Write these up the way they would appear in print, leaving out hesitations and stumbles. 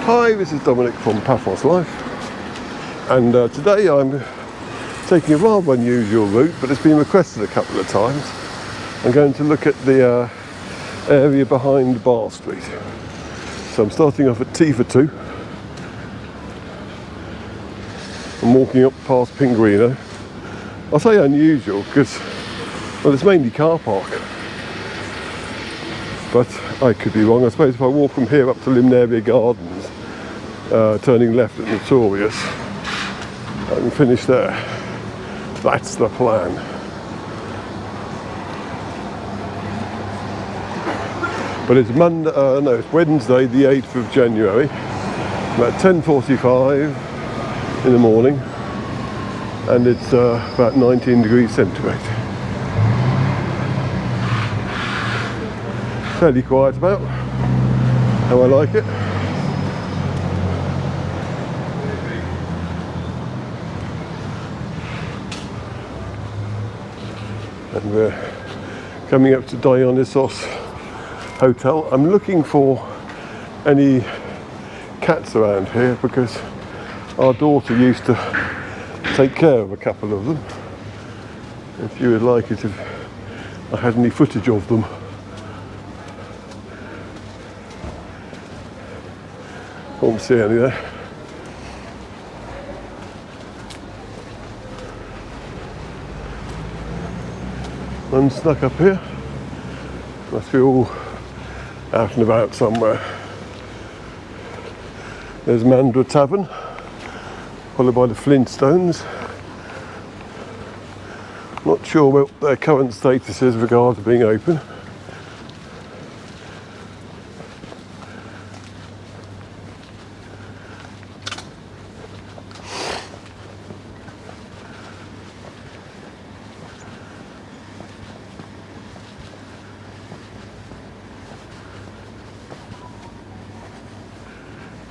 Hi, this is Dominic from Paphos Life, and today I'm taking a rather unusual route, but it's been requested a couple of times. I'm going to look at the area behind Bar Street. So I'm starting off at T for 2. I'm walking up past Pingrino. I say unusual because, well, it's mainly car park. But I could be wrong. I suppose if I walk from here up to Limnaria Gardens, turning left at Notorious, I can finish there. That's the plan. But it's it's Wednesday, the 8th of January, about 10:45 in the morning, and it's about 19 degrees centigrade. Fairly quiet about, how I like it. And we're coming up to Dionysos Hotel. I'm looking for any cats around here because our daughter used to take care of a couple of them. If you would like it, if I had any footage of them. Can't see any there. I'm stuck up here. Must be all out and about somewhere. There's Mandra Tavern, followed by the Flintstones. Not sure what their current status is with regard to being open.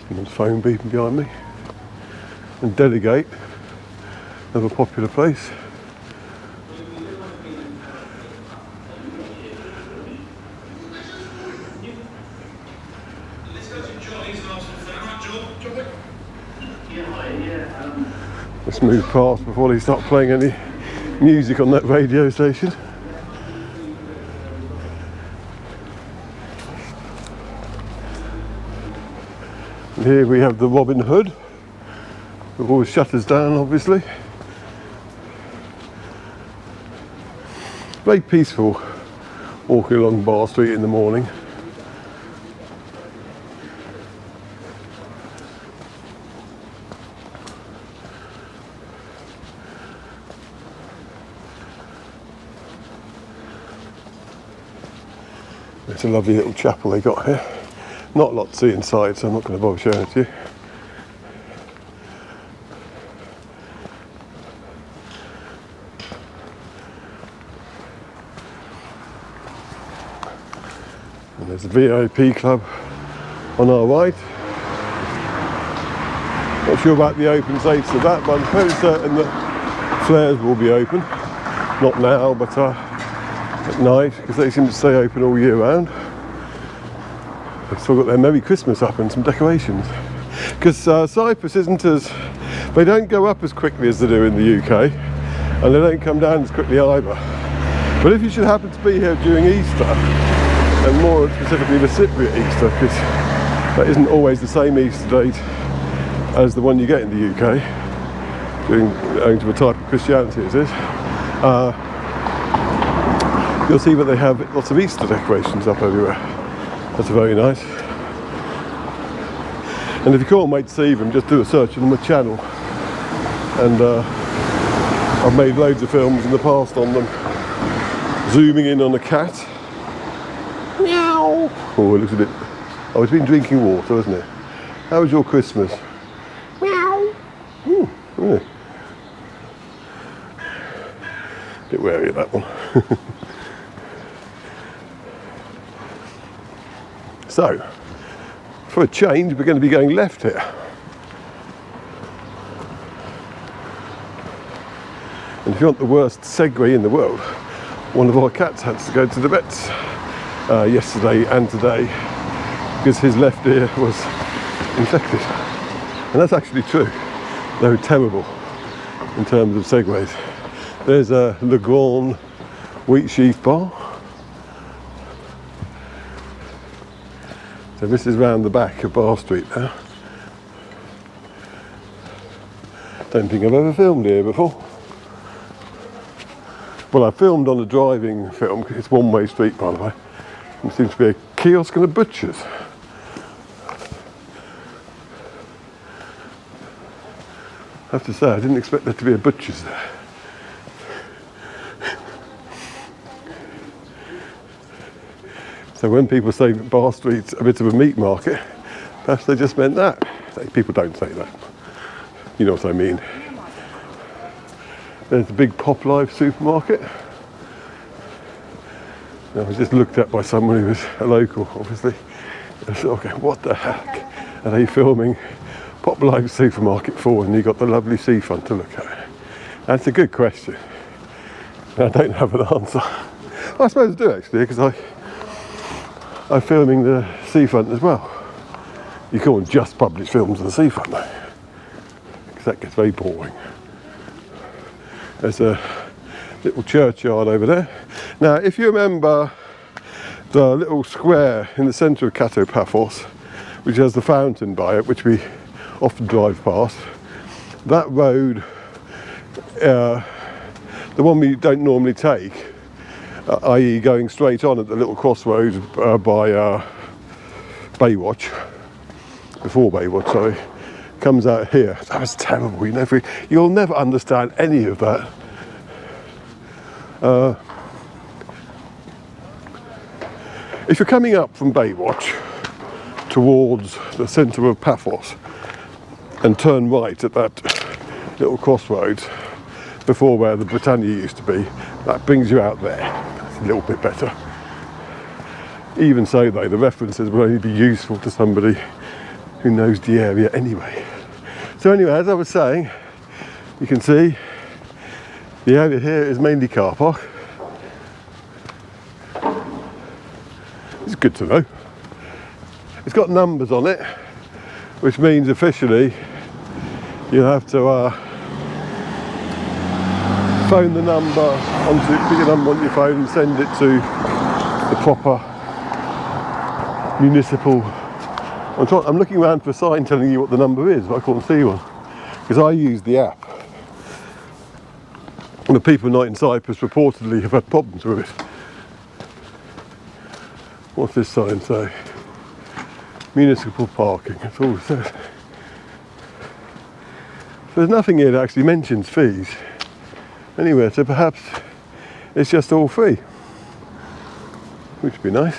Someone's phone beeping behind me. And Delegate, another popular place. Let's move past before they start playing any music on that radio station. And here we have the Robin Hood, with all the shutters down, obviously. Very peaceful walking along Bar Street in the morning. It's a lovely little chapel they got here. Not a lot to see inside, so I'm not going to bother showing it to you. And there's a VIP club on our right. Not sure about the open dates of that, but I'm fairly certain that flares will be open. Not now, but at night, because they seem to stay open all year round. They've still got their Merry Christmas up and some decorations. Because Cyprus isn't as... They don't go up as quickly as they do in the UK, and they don't come down as quickly either. But if you should happen to be here during Easter, and more specifically the Cypriot Easter, because that isn't always the same Easter date as the one you get in the UK, owing to the type of Christianity it is, you'll see that they have lots of Easter decorations up everywhere. That's very nice. And if you can't wait to see them, just do a search on my channel. And I've made loads of films in the past on them. Zooming in on a cat. Meow. Oh, it looks a bit... Oh, it's been drinking water, hasn't it? How was your Christmas? Meow. Really? Bit wary of that one. So, for a change, we're going to be going left here. And if you want the worst segue in the world, one of our cats had to go to the vets yesterday and today because his left ear was infected. And that's actually true. They're terrible in terms of segways. There's a Le Grand wheat sheaf bar. So this is round the back of Bar Street now. Don't think I've ever filmed here before. Well, I filmed on a driving film. It's one-way street, by the way. There seems to be a kiosk and a butcher's. I have to say, I didn't expect there to be a butcher's there. So when people say Bar Street's a bit of a meat market, perhaps they just meant that. People don't say that. You know what I mean. There's a big Pop Life supermarket. I was just looked at by someone who was a local, obviously. I said, okay, what the heck are they filming Pop Life supermarket for? And you got the lovely seafront to look at. That's a good question. I don't have an answer. I suppose I do actually, because I'm filming the seafront as well. You can't just publish films of the seafront though, because that gets very boring. There's a little churchyard over there. Now, if you remember the little square in the centre of Kato, Paphos, which has the fountain by it, which we often drive past, that road, the one we don't normally take, i.e. going straight on at the little crossroads by Baywatch, before Baywatch, sorry, comes out here. That was terrible. You'll never understand any of that. If you're coming up from Baywatch towards the centre of Paphos and turn right at that little crossroads before where the Britannia used to be, that brings you out there. That's a little bit better. Even so though, the references will only be useful to somebody who knows the area anyway. So anyway, as I was saying, you can see the area here is mainly car park. It's good to know. It's got numbers on it, which means officially you have to phone the number put your number on your phone and send it to the proper municipal. I'm looking around for a sign telling you what the number is, but I can't see one because I use the app. And the people not in Cyprus reportedly have had problems with it. What's this sign say? Municipal parking, that's all it says. There's nothing here that actually mentions fees anywhere, so perhaps it's just all free, which would be nice.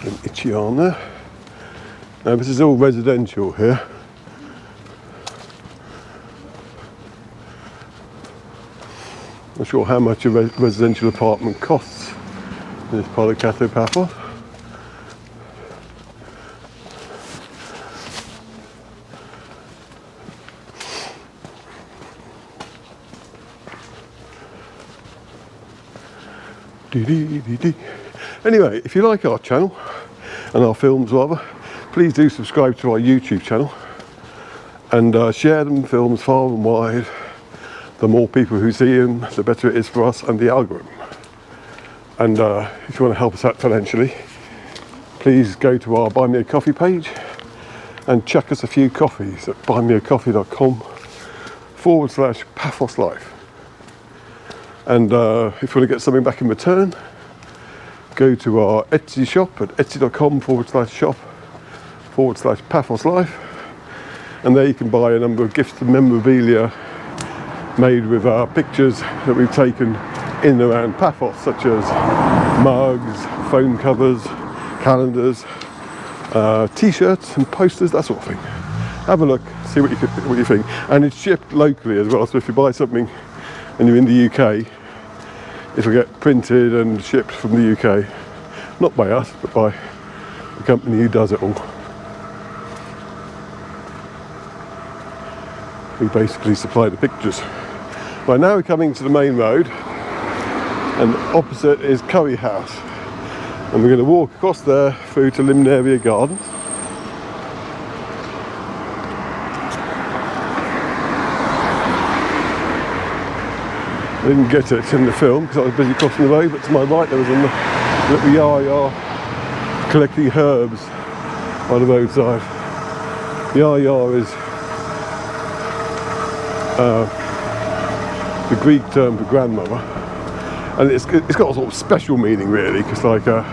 An itchy arm there. Now this is all residential here. Not sure how much a residential apartment costs in this part of Kato, Paphos. Anyway, if you like our channel, and our films rather, please do subscribe to our YouTube channel and share them films far and wide. The more people who see them, the better it is for us and the algorithm. And if you want to help us out financially, please go to our Buy Me a Coffee page and chuck us a few coffees at buymeacoffee.com/Paphos Life. And if you want to get something back in return, go to our Etsy shop at etsy.com/shop/Paphos Life. And there you can buy a number of gifts and memorabilia made with our pictures that we've taken in and around Paphos, such as mugs, phone covers, calendars, t-shirts and posters, that sort of thing. Have a look, see what you think. And it's shipped locally as well, so if you buy something and you're in the UK, it'll get printed and shipped from the UK. Not by us, but by the company who does it all. We basically supply the pictures. Right, now we're coming to the main road, and opposite is Curry House. And we're going to walk across there through to Limnaria Gardens. I didn't get it in the film because I was busy crossing the road, but to my right there was a little yaya collecting herbs by the roadside. Yaya is the Greek term for grandmother, and it's got a sort of special meaning really, because like the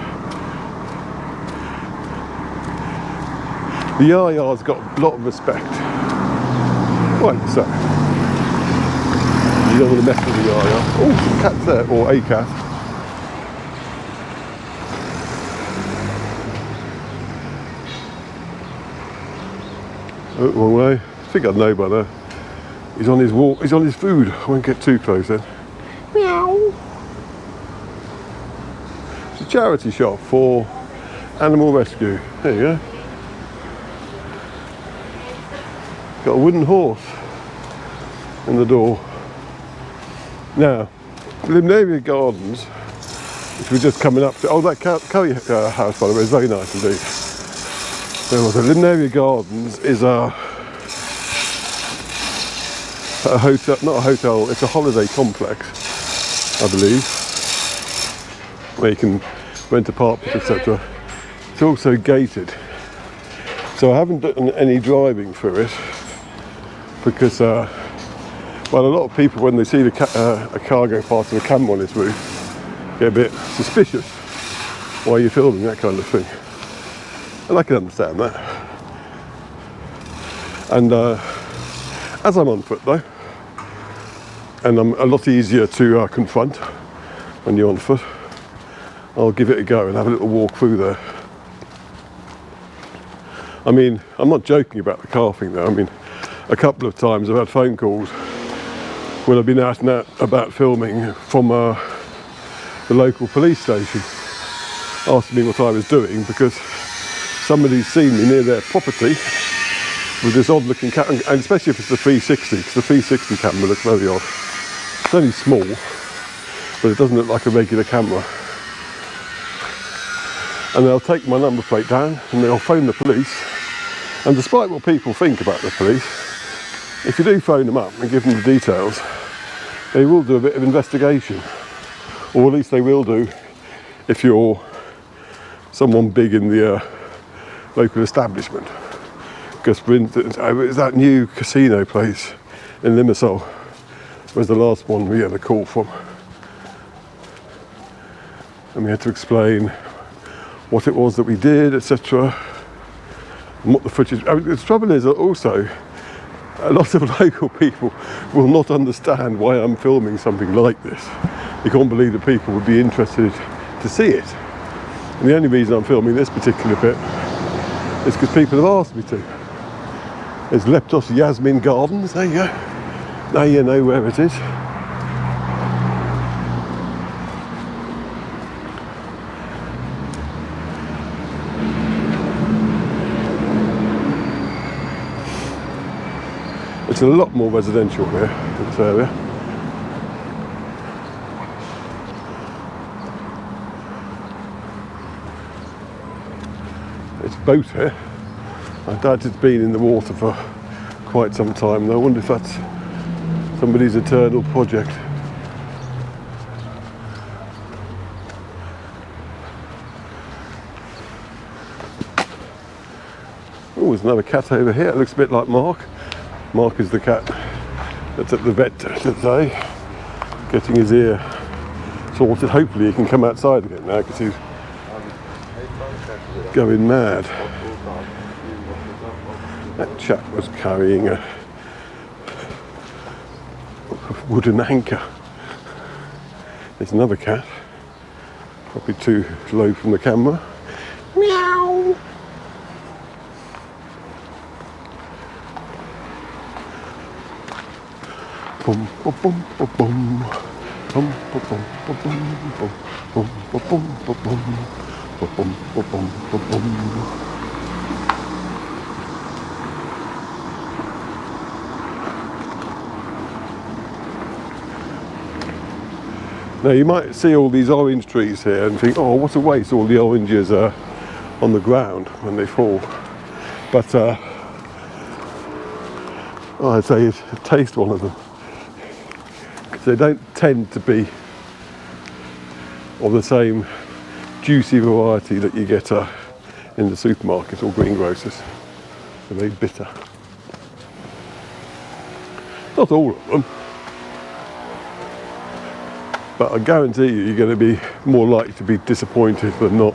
yaya's got a lot of respect. Right, so you don't want to mess with the yaya. Oh, some cats there, or a cat. Oh, wrong way. I think I'd know by now. He's on his walk, he's on his food. I won't get too close then. Meow. It's a charity shop for animal rescue. There you go. Got a wooden horse in the door. Now, Limnaria Gardens, which we're just coming up to. Oh, that curry house, by the way, is very nice indeed. So the Limnaria Gardens is a hotel, not a hotel, it's a holiday complex, I believe, where you can rent apartments, etc. It's also gated. So I haven't done any driving through it because, well, a lot of people, when they see a car go past with a camera on its roof, get a bit suspicious. Why are you filming, that kind of thing? And I can understand that. And as I'm on foot though, and I'm a lot easier to confront when you're on foot, I'll give it a go and have a little walk through there. I mean, I'm not joking about the car thing though. I mean, a couple of times I've had phone calls when I've been asked about filming from the local police station, asking me what I was doing because somebody's seen me near their property with this odd looking camera, and especially if it's the 360, because the 360 camera looks very odd. It's only small, but it doesn't look like a regular camera. And they'll take my number plate down and they'll phone the police. And despite what people think about the police, if you do phone them up and give them the details, they will do a bit of investigation. Or at least they will do if you're someone big in the local establishment. Because for instance, it was that new casino place in Limassol was the last one we had a call from. And we had to explain what it was that we did, etc. And what the footage. I mean, the trouble is that also a lot of local people will not understand why I'm filming something like this. They can't believe that people would be interested to see it. And the only reason I'm filming this particular bit is because people have asked me to. There's Leptos Yasmin Gardens, there you go. Now you know where it is. It's a lot more residential here in this area. It's a boat here. I doubt it's been in the water for quite some time though. I wonder if that's somebody's eternal project. Oh, there's another cat over here. It looks a bit like Mark. Mark is the cat that's at the vet today, getting his ear sorted. Hopefully he can come outside again now because he's going mad. That chap was carrying a wooden anchor. There's another cat, probably too low from the camera. Meow! Boom, boom, boom, boom, boom. Boom, boom, boom, boom, boom, boom, boom, boom, boom, boom, boom, boom, boom, boom. Now you might see all these orange trees here and think, oh, what a waste, all the oranges are on the ground when they fall. But I'd say you taste one of them, because they don't tend to be of the same juicy variety that you get in the supermarket or greengrocers. They're very bitter. Not all of them, but I guarantee you, you're going to be more likely to be disappointed than not.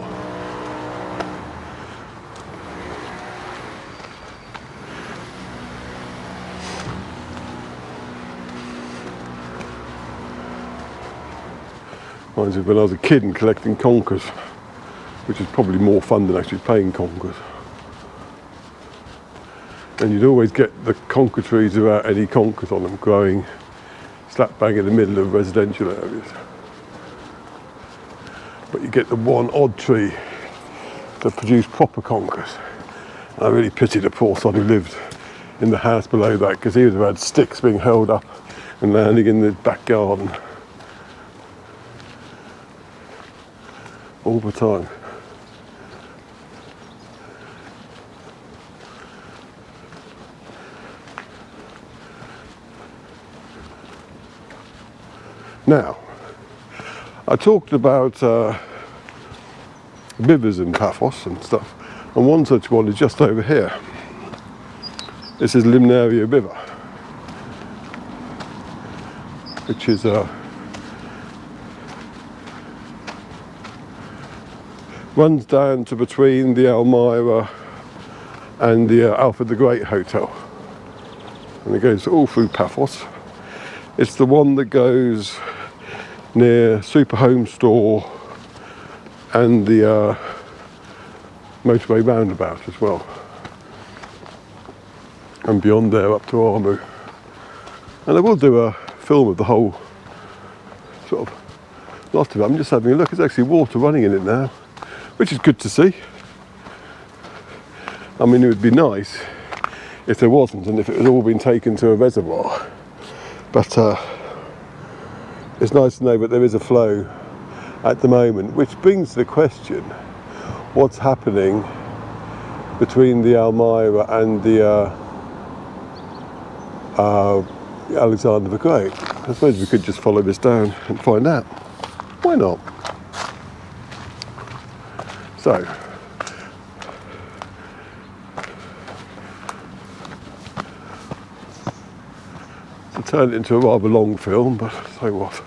Reminds me of when I was a kid and collecting conkers, which is probably more fun than actually playing conkers. And you'd always get the conker trees without any conkers on them growing slap bang in the middle of residential areas. But you get the one odd tree that produced proper conkers. I really pity the poor son who lived in the house below that, because he would have had sticks being hurled up and landing in the back garden all the time. Now, I talked about rivers in Paphos and stuff, and one such one is just over here. This is Limnaria River, which is runs down to between the Almyra and the Alfred the Great Hotel, and it goes all through Paphos. It's the one that goes near Super Home Store and the motorway roundabout as well, and beyond there up to Almyra. And I will do a film of the whole sort of lot of it. I'm just having a look. There's actually water running in it now, which is good to see. I mean, it would be nice if there wasn't, and if it had all been taken to a reservoir. But it's nice to know that there is a flow at the moment, which brings to the question, what's happening between the Almyra and the Alexander the Great? I suppose we could just follow this down and find out. Why not? So, to turn it into a rather long film, but so what?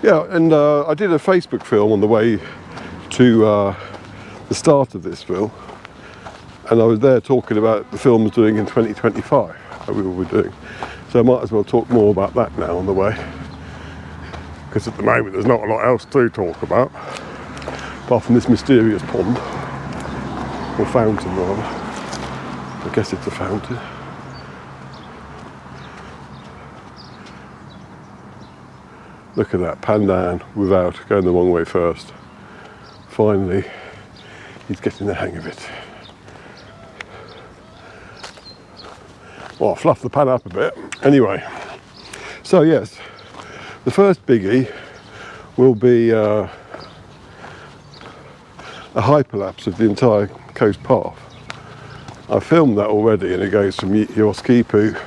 Yeah, and I did a Facebook film on the way to the start of this film, and I was there talking about the film I was doing in 2025, that we will be doing. So I might as well talk more about that now on the way, because at the moment there's not a lot else to talk about, apart from this mysterious pond, or fountain rather. I guess it's a fountain. Look at that, pan down without going the wrong way first. Finally, he's getting the hang of it. Well, I'll fluff the pan up a bit. Anyway, so yes, the first biggie will be a hyperlapse of the entire coast path. I filmed that already, and it goes from Yoskipu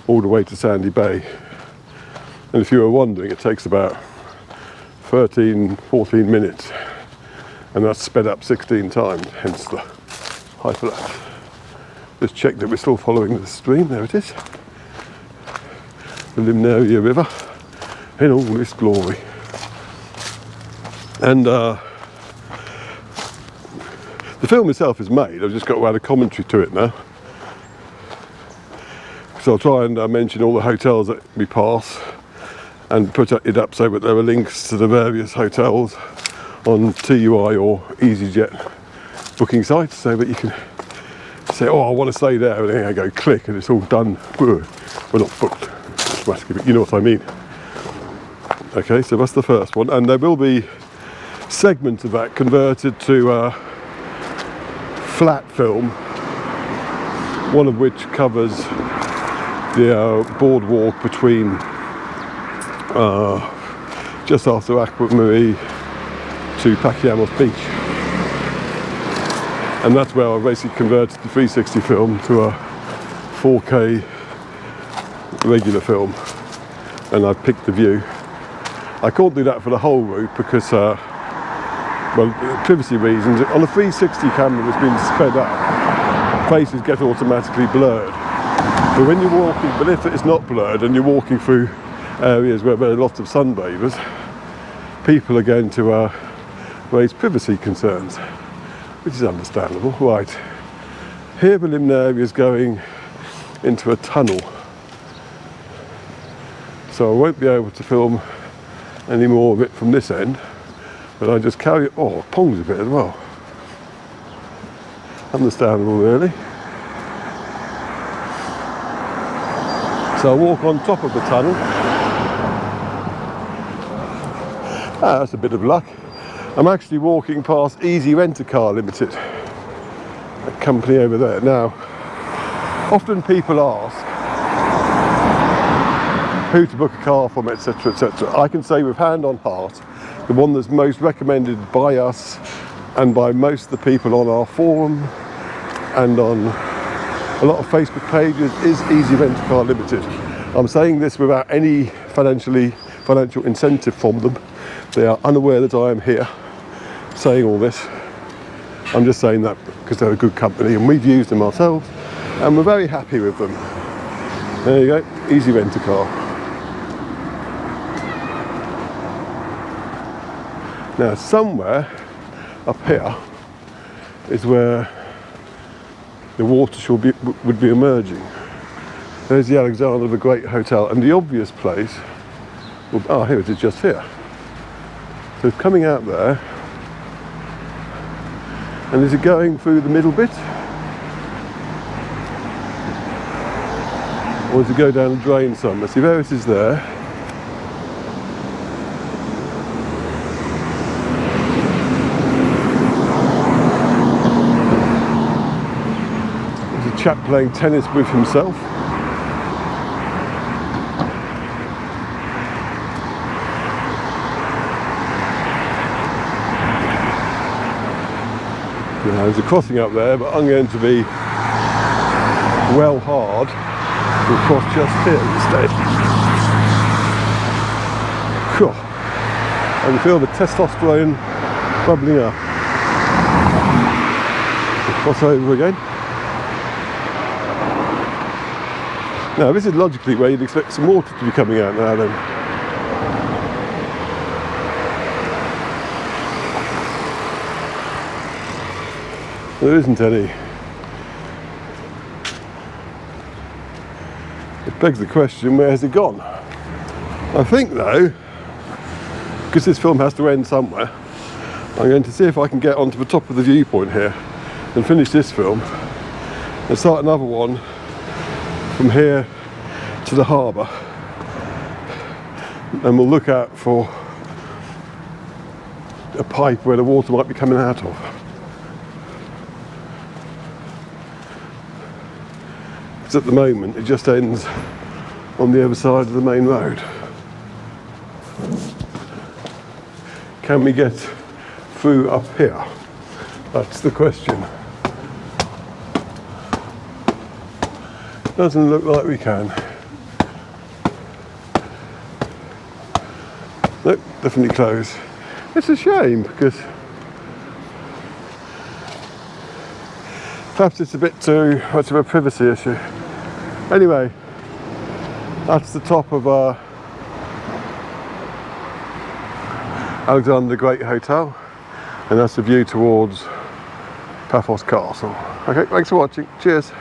all the way to Sandy Bay. And if you were wondering, it takes about 13, 14 minutes, and that's sped up 16 times, hence the hyperlapse. Just check that we're still following the stream. There it is, the Limnaria River in all its glory. And the film itself is made. I've just got to add a commentary to it now, so I'll try and mention all the hotels that we pass, and put it up so that there are links to the various hotels on TUI or EasyJet booking sites, so that you can say, oh, I want to stay there, and then I go click and it's all done. We're not booked automatically, but you know what I mean. Okay, so that's the first one, and there will be segments of that converted to flat film, one of which covers the boardwalk between just after Aquamarine to Pakiamos Beach, and that's where I basically converted the 360 film to a 4K regular film, and I picked the view. I can't do that for the whole route because well, privacy reasons. On a 360 camera that's been sped up, faces get automatically blurred. But when you're walking, but if it's not blurred and you're walking through areas where there are lots of sunbathers, people are going to raise privacy concerns, which is understandable. Right, here the Limnaria is going into a tunnel, so I won't be able to film any more of it from this end, but I just carry it. Oh, it pongs a bit as well. Understandable, really. So I walk on top of the tunnel. That's a bit of luck. I'm actually walking past Easy Rent-A-Car Limited, a company over there. Now, often people ask who to book a car from, etc, etc. I can say with hand on heart, the one that's most recommended by us and by most of the people on our forum and on a lot of Facebook pages is Easy Rent-A-Car Limited. I'm saying this without any financial incentive from them. They are unaware that I am here saying all this. I'm just saying that because they're a good company and we've used them ourselves and we're very happy with them. There you go, Easy Rent-A-Car. Now somewhere up here is where the water would be emerging. There's the Alexander the Great Hotel, and the obvious place will, oh, here it is, just here. So it's coming out there, and is it going through the middle bit? Or does it go down and drain somewhere? See, there it is there. There's a chap playing tennis with himself. Now, there's a crossing up there, but I'm going to be well hard to cross just here instead. Cool. I can feel the testosterone bubbling up. Cross over again. Now, this is logically where you'd expect some water to be coming out now then. There isn't any. It begs the question, where has it gone? I think though, because this film has to end somewhere, I'm going to see if I can get onto the top of the viewpoint here and finish this film and start another one from here to the harbour, and we'll look out for a pipe where the water might be coming out of. At the moment it just ends on the other side of the main road. Can we get through up here? That's the question. Doesn't look like we can. Nope, definitely closed. It's a shame because perhaps it's a bit too much of a privacy issue. Anyway, that's the top of Alexander the Great Hotel, and that's the view towards Paphos Castle. Okay, thanks for watching. Cheers.